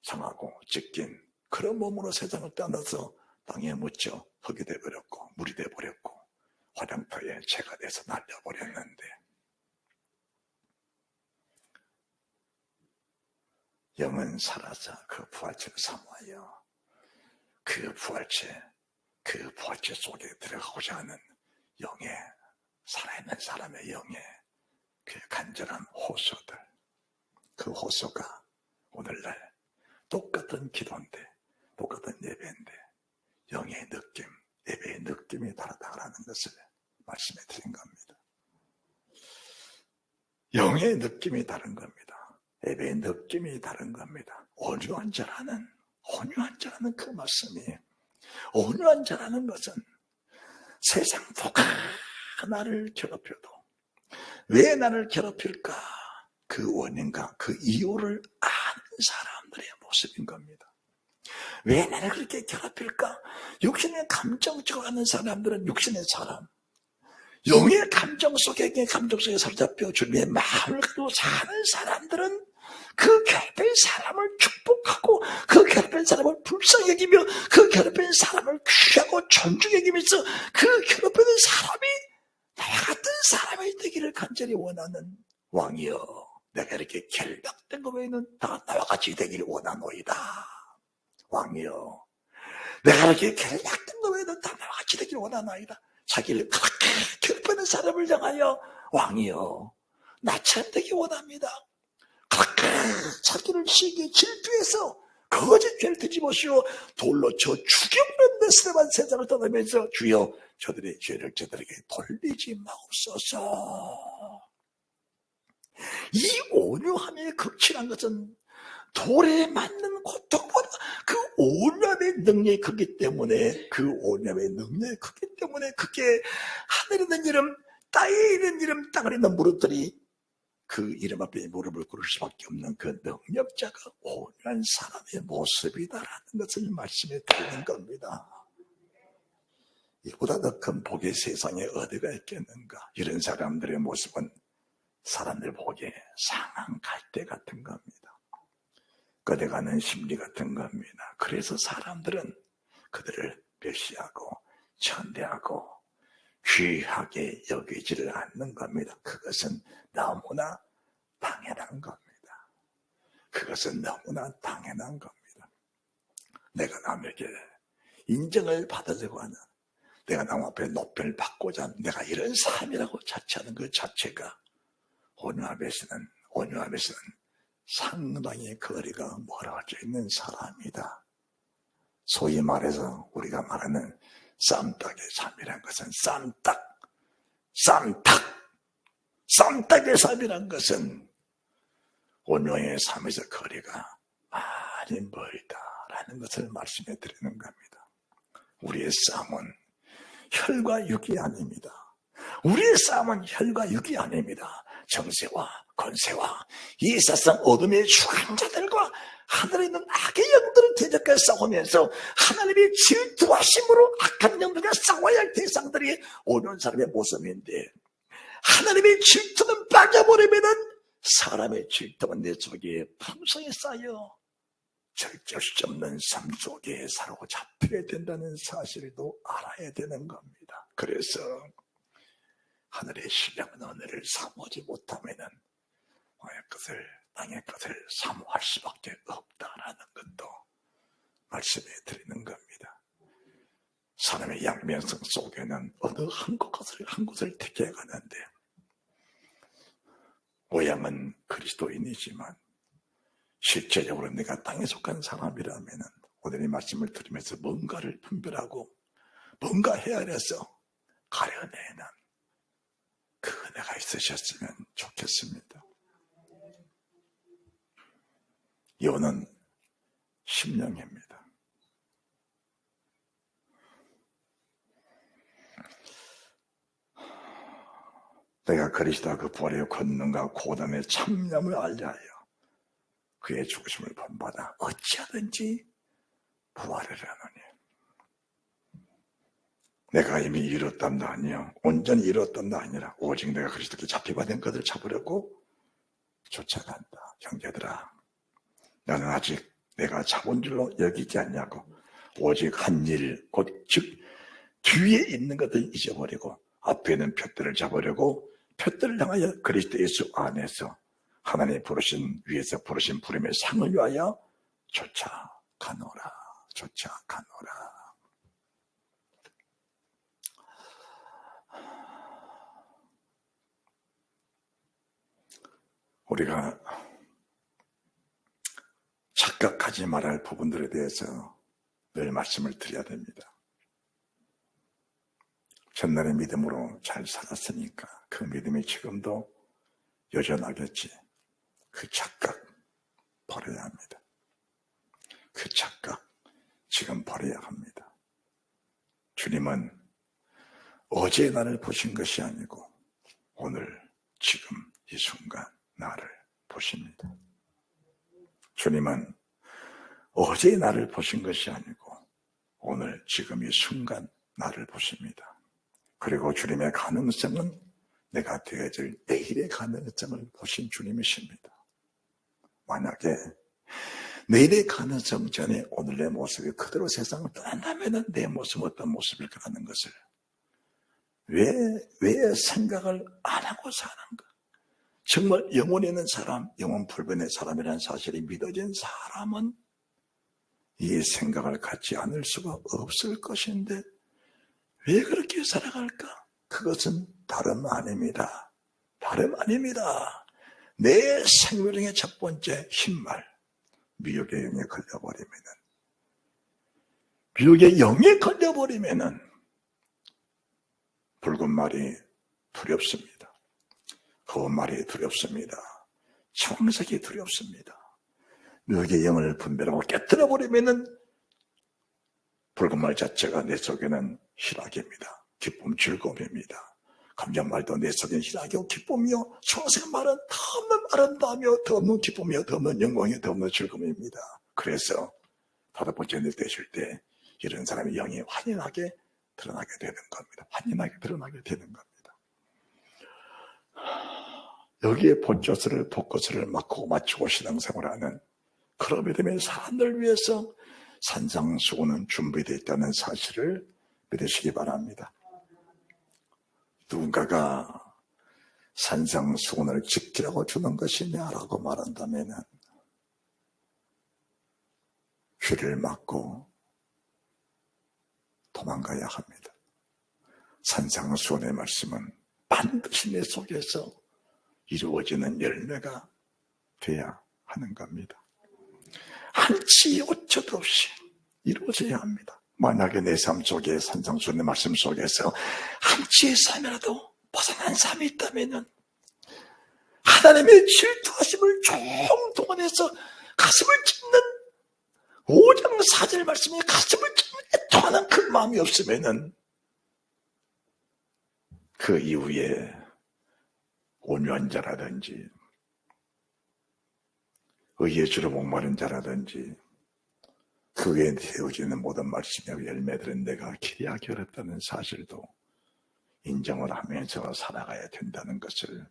상하고 찢긴 그런 몸으로 세상을 떠나서 땅에 묻혀 흙이 돼버렸고 물이 돼버렸고 화장터에 죄가 돼서 날려버렸는데 영은 살아서 그 부활체를 사모하여 그 부활체 속에 들어가고자 하는 영의, 살아있는 사람의 영의 그 간절한 호소들, 그 호소가 오늘날 똑같은 기도인데, 똑같은 예배인데 영의 느낌, 예배의 느낌이 다르다라는 것을 말씀해 드린 겁니다. 영의 느낌이 다른 겁니다. 예배의 느낌이 다른 겁니다. 온유한 자라는 그 말씀이, 온유한 자라는 것은 세상 누가 나를 괴롭혀도 왜 나를 괴롭힐까? 그 원인과 그 이유를 아는 사람들의 모습인 겁니다. 왜 나를 그렇게 괴롭힐까? 육신의 감정적으로 하는 사람들은 육신의 사람, 영의 감정 속에 사로잡혀 주님의 마음을 가지고 사는 사람들은 그 괴롭힌 사람을 축복하고 그 괴롭힌 사람을 불쌍히 여기며 그 괴롭힌 사람을 귀하고 존중히 여기면서 그 괴롭히는 사람이 나와 같은 사람이 되기를 간절히 원하는 왕이여, 내가 이렇게 결박된 것 외에는 다 나와 같이 되기를 원하노이다. 왕이여, 내가 이렇게 결박된 것 외에는 다 나와 같이 되기를 원하나이다. 자기를 그렇게 괴롭히는 사람을 향하여 왕이여, 나처럼 되기 원합니다. 그렇게 자기를 시기에 질투해서 거짓 죄를 뒤집어씌워 돌로 쳐 죽여버린 데스만 세상을 떠나면서 주여 저들의 죄를 저들에게 돌리지 마옵소서. 이 온유함의 극치란 것은 돌에 맞는 고통보다 그 온유함의 능력이 크기 때문에, 그 온유함의 능력이 크기 때문에 그게 하늘에 있는 이름, 땅에 있는 이름, 땅에 있는 무릎들이 그 이름 앞에 무릎을 꿇을 수밖에 없는 그 능력자가 온유한 사람의 모습이다라는 것을 말씀해 드리는 겁니다. 이보다 더 큰 복이 세상에 어디가 있겠는가? 이런 사람들의 모습은 사람들 보기에 상한 갈대 같은 겁니다. 꺼내가는 심리 같은 겁니다. 그래서 사람들은 그들을 멸시하고 천대하고 귀하게 여기지를 않는 겁니다. 그것은 너무나 당연한 겁니다. 그것은 너무나 당연한 겁니다. 내가 남에게 인정을 받으려고 하는, 내가 남 앞에 높이를 받고자 하는, 내가 이런 사람이라고 자처하는 그 자체가 온유함에서는 상당히 거리가 멀어져 있는 사람이다. 소위 말해서 우리가 말하는 쌈딱의 삶이란 것은 쌈딱의 삶이란 것은 온유의 삶에서 거리가 많이 멀다라는 것을 말씀해 드리는 겁니다. 우리의 싸움은 혈과 육이 아닙니다. 우리의 싸움은 혈과 육이 아닙니다. 정세와 권세와 이 세상 어둠의 주관자들과 하늘에 있는 악의 영들을 대적해 싸우면서 하나님의 질투하심으로 악한 영들과 싸워야 할 대상들이 오는 사람의 모습인데, 하나님의 질투는 빠져버리면은 사람의 질투는 내 속에 풍성히 쌓여 절제할 수 없는 삶 속에 사로잡히게 된다는 사실도 알아야 되는 겁니다. 그래서 하늘의 신령한 은혜를 사모하지 못하면은 땅의 것을 사모할 수밖에 없다라는 것도 말씀해 드리는 겁니다. 사람의 양면성 속에는 어느 한 곳을 택해 가는데, 모양은 그리스도인이지만 실제적으로 내가 땅에 속한 사람이라면 오늘 이 말씀을 들으면서 뭔가를 분별하고 뭔가 헤아려서 가려내는 그 은혜가 있으셨으면 좋겠습니다. 이혼은 심령입니다. 내가 그리스도와 그 부활의 권능과 고담의 참념을 알려하여 그의 죽으심을 본받아 어찌하든지 부활을 하노니, 내가 이미 이뤘단도 아니요 온전히 이뤘단도 아니라 오직 내가 그리스도께 잡히고 된 것을 잡으려고 쫓아간다. 형제들아, 나는 아직 내가 잡은 줄로 여기지 않냐고 오직 한 일, 곧 즉 뒤에 있는 것을 잊어버리고 앞에 있는 표대를 잡으려고 표대를 향하여 그리스도 예수 안에서 하나님 부르신 위에서 부르신 부름의 상을 위하여 쫓아가노라. 우리가 착각하지 말아야 할 부분들에 대해서 늘 말씀을 드려야 됩니다. 전날의 믿음으로 잘 살았으니까 그 믿음이 지금도 여전하겠지. 그 착각 버려야 합니다. 그 착각 지금 버려야 합니다. 주님은 어제 나를 보신 것이 아니고 오늘 지금 이 순간 나를 보십니다. 주님은 어제 나를 보신 것이 아니고 오늘 지금 이 순간 나를 보십니다. 그리고 주님의 가능성은 내가 되어질 내일의 가능성을 보신 주님이십니다. 만약에 내일의 가능성 전에 오늘의 모습이 그대로 세상을 떠난다면 내 모습은 어떤 모습일까 하는 것을 왜 생각을 안 하고 사는가? 정말 영혼이 있는 사람, 영혼 불변의 사람이라는 사실이 믿어진 사람은 이 생각을 갖지 않을 수가 없을 것인데 왜 그렇게 살아갈까? 그것은 다름 아닙니다. 내 생명의 첫 번째 흰말, 미혹의 영에 걸려버리면은 붉은 말이 두렵습니다. 검은 말이 두렵습니다. 청색이 두렵습니다. 미혹의 영을 분별하고 깨뜨려버리면은 붉은 말 자체가 내 속에는 희락입니다. 기쁨, 즐거움입니다. 감정 말도 내 속에는 희락이고 기쁨이요. 청색 말은 더 없는 아름다움이요, 더 없는 기쁨이요, 더 없는 영광이요, 더 없는 즐거움입니다. 그래서 다섯 번째 늘 되실 때 이런 사람의 영이 환연하게 드러나게 되는 겁니다. 여기에 본조스를 포커스를 맞추고 신앙생활하는 그런 믿음의 사람들 위해서 산상수훈은 준비되어 있다는 사실을 믿으시기 바랍니다. 누군가가 산상수훈을 지키라고 주는 것이냐라고 말한다면 귀를 막고 도망가야 합니다. 산상수훈의 말씀은 반드시 내 속에서 이루어지는 열매가 돼야 하는 겁니다. 한치 오차도 없이 이루어져야 합니다. 만약에 내 삶 속에 산상수훈의 말씀 속에서 한치의 삶이라도 벗어난 삶이 있다면 하나님의 질투하심을 총동원해서 가슴을 찢는 5장 4절 말씀에 가슴을 찢는 애통하는 그 마음이 없으면 그 이후에 온유한 자라든지 의의 주로 목마른 자라든지 그 외에 되어지는 모든 말씀의 열매들은 내가 기대하기 어렵다는 사실도 인정을 하면서 살아가야 된다는 것을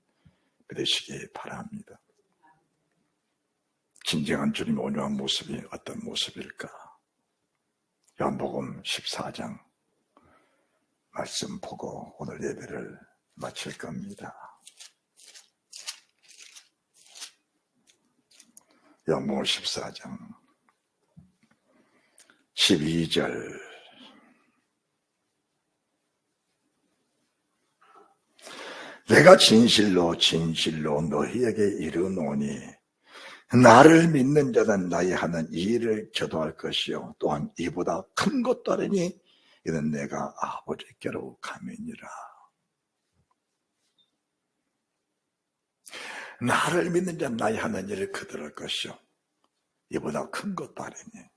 믿으시기 바랍니다. 진정한 주님의 온유한 모습이 어떤 모습일까? 요한복음 14장 말씀 보고 오늘 예배를 마칠 겁니다. 요한복음 14장 12절 내가 진실로 너희에게 이르노니 나를 믿는 자는 나의 하는 이 일을 겨도할 것이요 또한 이보다 큰 것도 하리니 이는 내가 아버지께로 감이니라. 나를 믿는 자는 나의 하는 일을 그들할 것이요 이보다 큰 것도 하리니.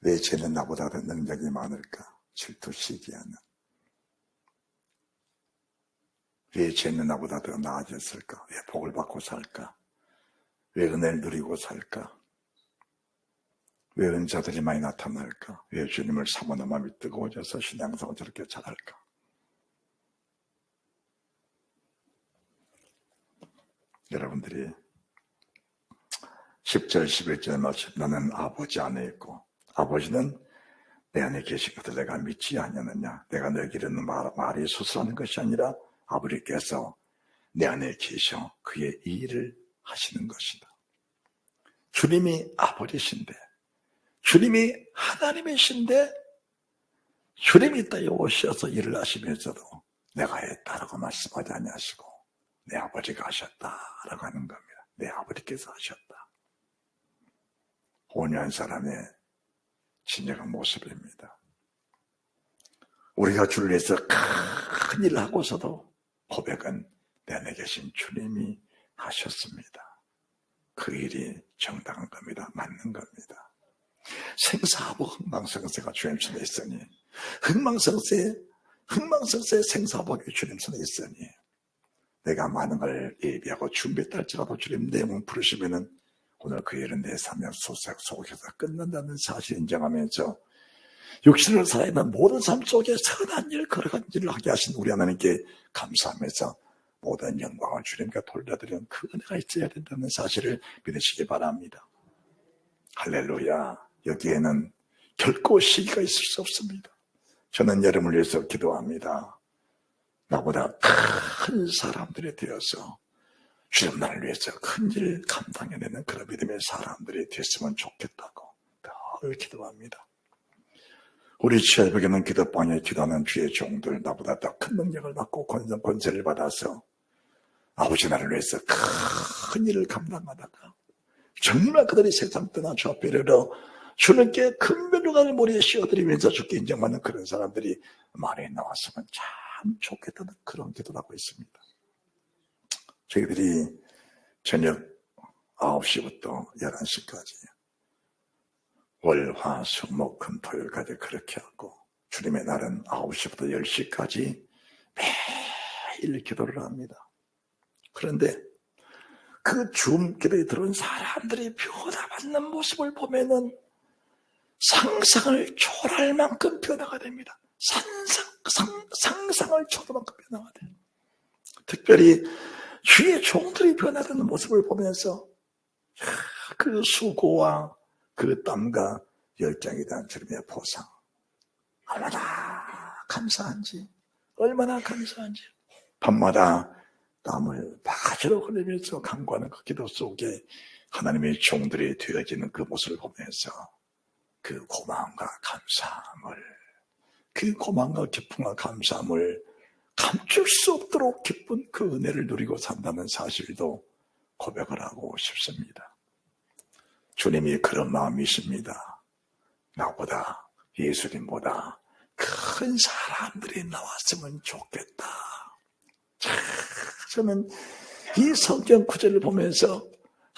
왜 쟤는 나보다 더 능력이 많을까? 질투시기하는. 왜 쟤는 나보다 더 나아졌을까? 왜 복을 받고 살까? 왜 은혜를 누리고 살까? 왜 은사들이 많이 나타날까? 왜 주님을 사모하는 마음이 뜨거워져서 신앙생활을 저렇게 잘할까? 여러분들이 10절 11절 말씀 나는 아버지 안에 있고 아버지는 내 안에 계신 것을 내가 믿지 않느냐. 내가 너에게 이르는 말이 수수하는 것이 아니라 아버지께서 내 안에 계셔 그의 일을 하시는 것이다. 주님이 아버지신데 주님이 하나님이신데 주님이 이 땅에 오셔서 일을 하시면서도 내가 했다라고 말씀하지 아니하시고 내 아버지가 하셨다라고 하는 겁니다. 내 아버지께서 하셨다. 온유한 사람의 진정한 모습입니다. 우리가 주를 위해서 큰 일을 하고서도 고백은 내 안에 계신 주님이 하셨습니다. 그 일이 정당한 겁니다. 맞는 겁니다. 생사하고 흥망성쇠가 주님 손에 있으니 흥망성쇠 생사하복이 주님 손에 있으니 내가 많은 걸 예비하고 준비했다 할지라도 주님 내몸 부르시면은 오늘 그 일은 내 삶의 속에서 끝난다는 사실 인정하면서 육신을 살아있는 모든 삶 속에 선한 일, 거룩한 일을 하게 하신 우리 하나님께 감사하면서 모든 영광을 주님께 돌려드리는 그 은혜가 있어야 된다는 사실을 믿으시기 바랍니다. 할렐루야. 여기에는 결코 시기가 있을 수 없습니다. 저는 여러분을 위해서 기도합니다. 나보다 큰 사람들이 되어서 주님 나를 위해서 큰 일 감당해내는 그런 믿음의 사람들이 됐으면 좋겠다고 늘 기도합니다. 우리 지하에게는 기도방에 기도하는 주의 종들 나보다 더 큰 능력을 받고 권세를 받아서 아버지 나를 위해서 큰 일을 감당하다가 정말 그들이 세상 떠나 주 앞에 이르러 주님께 금면류관을 머리에 씌워드리면서 주께 인정받는 그런 사람들이 많이 나왔으면 참 좋겠다는 그런 기도를 하고 있습니다. 저희들이 저녁 9시부터 11시까지 월, 화, 수, 목, 금, 토요일까지 그렇게 하고 주님의 날은 9시부터 10시까지 매일 기도를 합니다. 그런데 그 줌 기도에 들어온 사람들이 변화받는 모습을 보면은 상상을 초월할 만큼 변화가 됩니다. 상상을 초월할 만큼 변화가 돼요. 특별히 주의 종들이 변화되는 모습을 보면서 그 수고와 그 땀과 열정에 대한 주님의 보상 얼마나 감사한지 밤마다 땀을 바가지로 흘리면서 간구하는 그 기도 속에 하나님의 종들이 되어지는 그 모습을 보면서 그 고마움과 감사함을 그 고마움과 기쁨과 감사함을 감출 수 없도록 기쁜 그 은혜를 누리고 산다는 사실도 고백을 하고 싶습니다. 주님이 그런 마음이십니다. 나보다 예수님보다 큰 사람들이 나왔으면 좋겠다. 저는 이 성경 구절을 보면서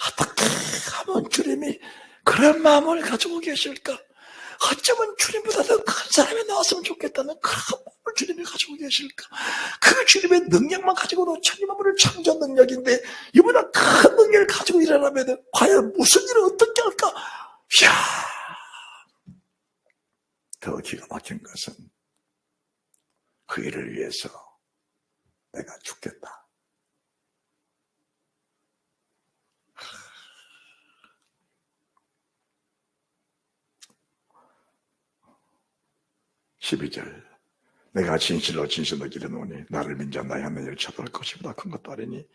어떻게 하면 주님이 그런 마음을 가지고 계실까? 어쩌면 주님보다 더 큰 사람이 나왔으면 좋겠다는 그런 마음을 주님이 가지고 계실까? 그 주님의 능력만 가지고도 천지 만물을 창조한 능력인데 이보다 큰 능력을 가지고 일어나면 과연 무슨 일을 어떻게 할까? 이야, 더 기가 막힌 것은 그 일을 위해서 내가 죽겠다. 12절 내가 진실로 기르노니 나를 민자 나의 하나님을 쳐도할 것이보다 큰 것도 아니니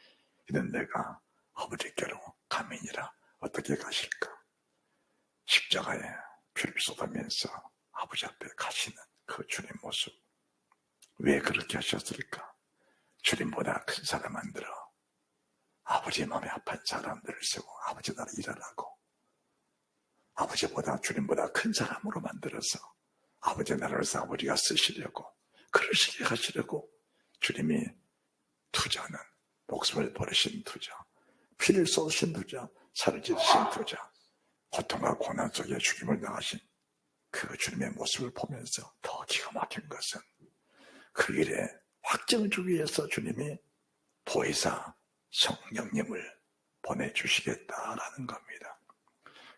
이는 내가 아버지께로 가민이라 어떻게 가실까? 십자가에 피를 쏟으면서 아버지 앞에 가시는 그 주님 모습 왜 그렇게 하셨을까? 주님보다 큰 사람 만들어 아버지 마음에 아픈 사람들을 쓰고 아버지 나라 일하라고 아버지보다 주님보다 큰 사람으로 만들어서 아버지 나라에서 아버지가 쓰시려고 그러시게 하시려고 주님이 투자는 목숨을 버리신 투자 피를 쏟으신 투자 살을 찢으신 투자 고통과 고난 속에 죽임을 당하신 그 주님의 모습을 보면서 더 기가 막힌 것은 그 일에 확증을 주기 위해서 주님이 보혜사 성령님을 보내주시겠다라는 겁니다.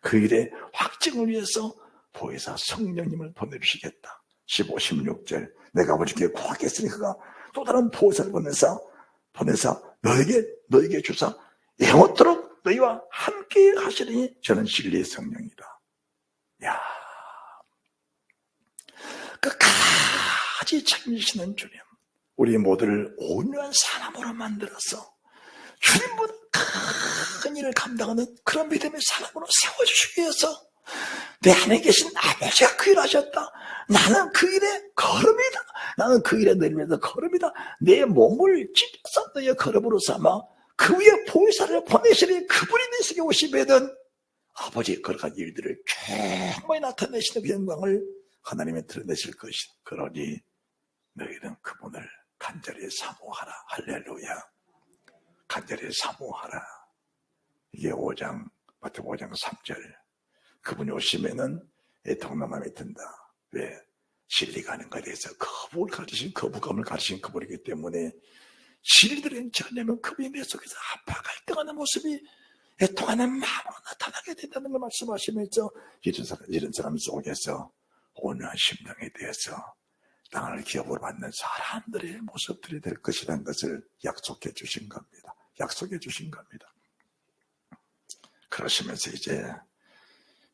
그 일에 확증을 위해서 보혜사 성령님을 보내주시겠다. 15, 16절 내가 아버지께 구하겠으니 그가 또 다른 보혜사를 보내사 너에게 주사 영원토록 너희와 함께 하시리니 저는 진리의 성령이다. 야, 끝까지 책임지시는 주님, 우리 모두를 온유한 사람으로 만들어서 주님보다 큰 일을 감당하는 그런 믿음의 사람으로 세워주시기 위해서 내 안에 계신 아버지가 그 일을 하셨다. 나는 그 일의 걸음이다. 나는 그 일에 내리면서 걸음이다. 내 몸을 찢어서 너의 걸음으로 삼아 그 위에 보혜사를 보내시니 그분이 내 속에 오시면은 아버지의 걸어간 일들을 충분히 나타내시는 그 영광을 하나님이 드러내실 것이다. 그러니 너희는 그분을 간절히 사모하라. 할렐루야. 간절히 사모하라. 이게 마태복음 5장 3절. 그분이 오시면은 애통남함이 든다. 왜? 진리가 아는 것에 대해서 거부감을 가르치신 그분이기 때문에 진리들은 전하면 그분이 내 속에서 아파 갈등하는 모습이 애통하는 마음으로 나타나게 된다는 걸 말씀하시면서 이런 사람 속에서 온유한 심령에 대해서 땅을 기업으로 받는 사람들의 모습들이 될 것이라는 것을 약속해 주신 겁니다. 약속해 주신 겁니다. 그러시면서 이제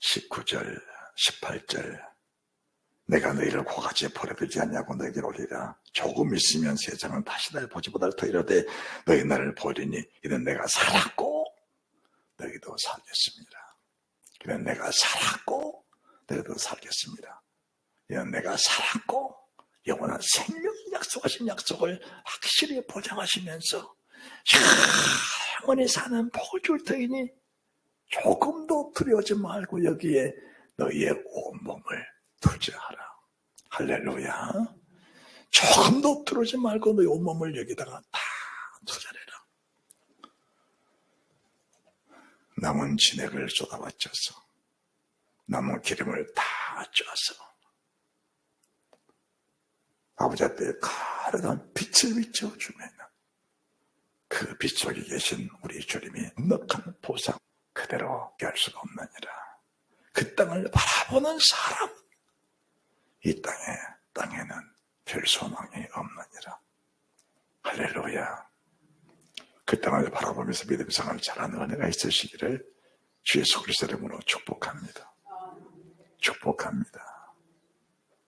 19절, 18절 내가 너희를 고같이 버려두지 않냐고 너희에게 오리라. 조금 있으면 세상은 다시 날 보지 못할 터 이르되 너희 나를 보리니 이는 내가 살았고 너희도 살겠습니다. 이는 내가 살았고 너희도 살겠습니다. 이는 내가 살았고 영원한 생명을 약속하신 약속을 확실히 보장하시면서 영원히 사는 복을 줄 터이니 조금도 두려워하지 말고 여기에 너희의 온몸을 투자하라. 할렐루야. 조금도 두려워하지 말고 너희 온몸을 여기다가 다 투자해라. 남은 진액을 쏟아바쳐서 남은 기름을 다 쪄서 아버지 앞에 가득한 빛을 비춰주면 그 빛 속에 계신 우리 주님이 넉넉한 보상 그대로 할 수가 없느니라. 그 땅을 바라보는 사람, 이 땅에는 별 소망이 없느니라. 할렐루야. 그 땅을 바라보면서 믿음의 생활을 잘하는 은혜가 있으시기를 주 예수 그리스도 이름으로 축복합니다. 축복합니다.